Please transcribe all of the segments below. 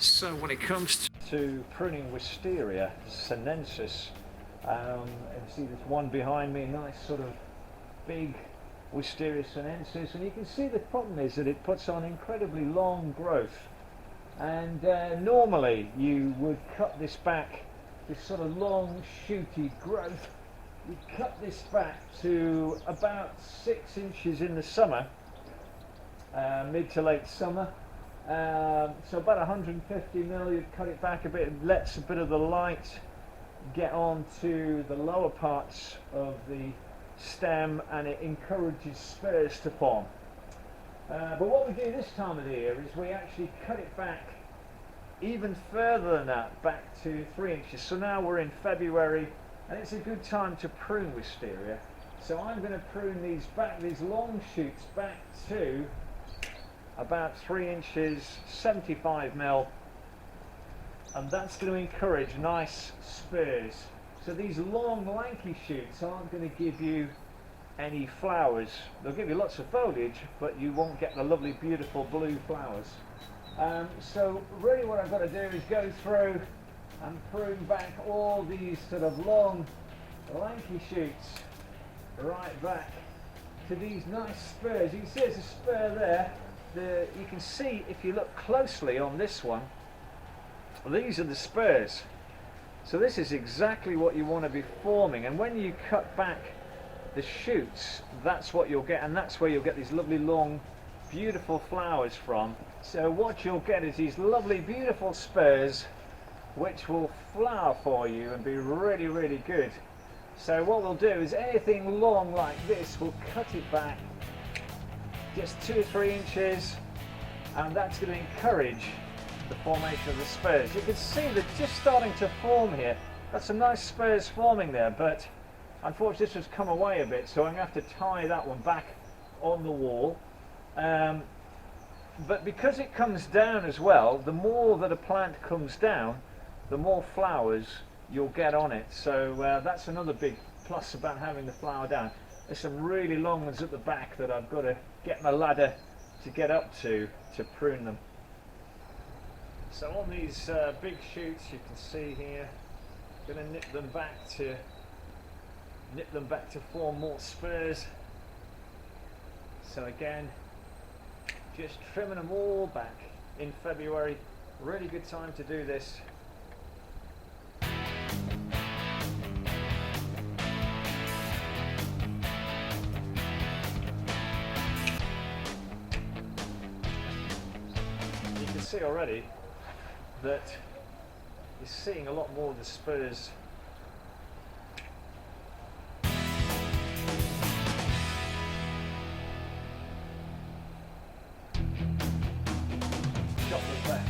So when it comes to pruning Wisteria sinensis, and you see this one behind me, nice sort of big Wisteria sinensis, and you can see the problem is that it puts on incredibly long growth, and normally you would cut this back, this sort of long shooty growth, you cut this back to about 6 inches in the summer, mid to late summer. So about 150 mil, you'd cut it back a bit, it lets a bit of the light get on to the lower parts of the stem and it encourages spurs to form. But what we do this time of the year is we actually cut it back even further than that, back to 3 inches. So now we're in February and it's a good time to prune wisteria. So I'm going to prune these back, these long shoots back to about 3 inches, 75 mil, and that's going to encourage nice spurs. So these long lanky shoots aren't going to give you any flowers. They'll give you lots of foliage, but you won't get the lovely beautiful blue flowers. So really what I've got to do is go through and prune back all these sort of long lanky shoots right back to these nice spurs. You can see there's a spur there. You can see if you look closely on this one, these are the spurs. So this is exactly what you want to be forming, and when you cut back the shoots, that's what you'll get, and that's where you'll get these lovely long beautiful flowers from. So what you'll get is these lovely beautiful spurs which will flower for you and be really, really good. So what we'll do is anything long like this, we'll cut it back just 2 or 3 inches, and that's going to encourage the formation of the spurs. You can see they're just starting to form here. That's some nice spurs forming there, but unfortunately this has come away a bit, so I'm going to have to tie that one back on the wall. But because it comes down as well, the more that a plant comes down, the more flowers you'll get on it. So that's another big plus about having the flower down. There's some really long ones at the back that I've got to get my ladder to get up to prune them. So on these big shoots, you can see here, I'm going to nip them back to form more spurs. So again, just trimming them all back in February. Really good time to do this. You can see already that you're seeing a lot more of the spurs got them back.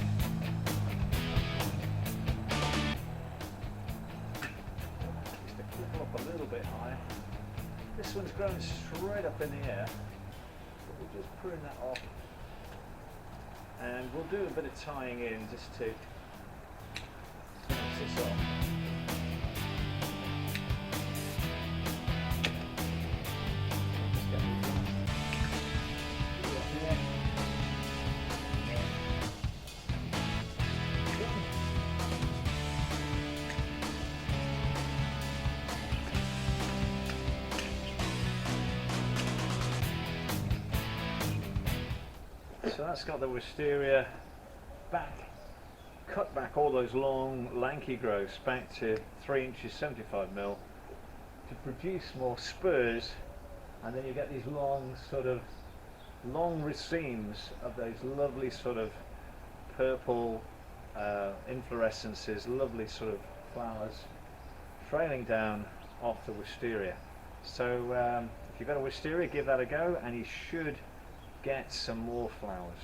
Just to clip up a little bit higher. This one's grown straight up in the air, but we'll just prune that off. And we'll do a bit of tying in just to finish this off. So that's got the wisteria back, cut back all those long lanky growths back to 3 inches 75 mil to produce more spurs, and then you get these long sort of long racemes of those lovely sort of purple inflorescences, lovely sort of flowers trailing down off the wisteria. So if you've got a wisteria, give that a go and you should get some more flowers.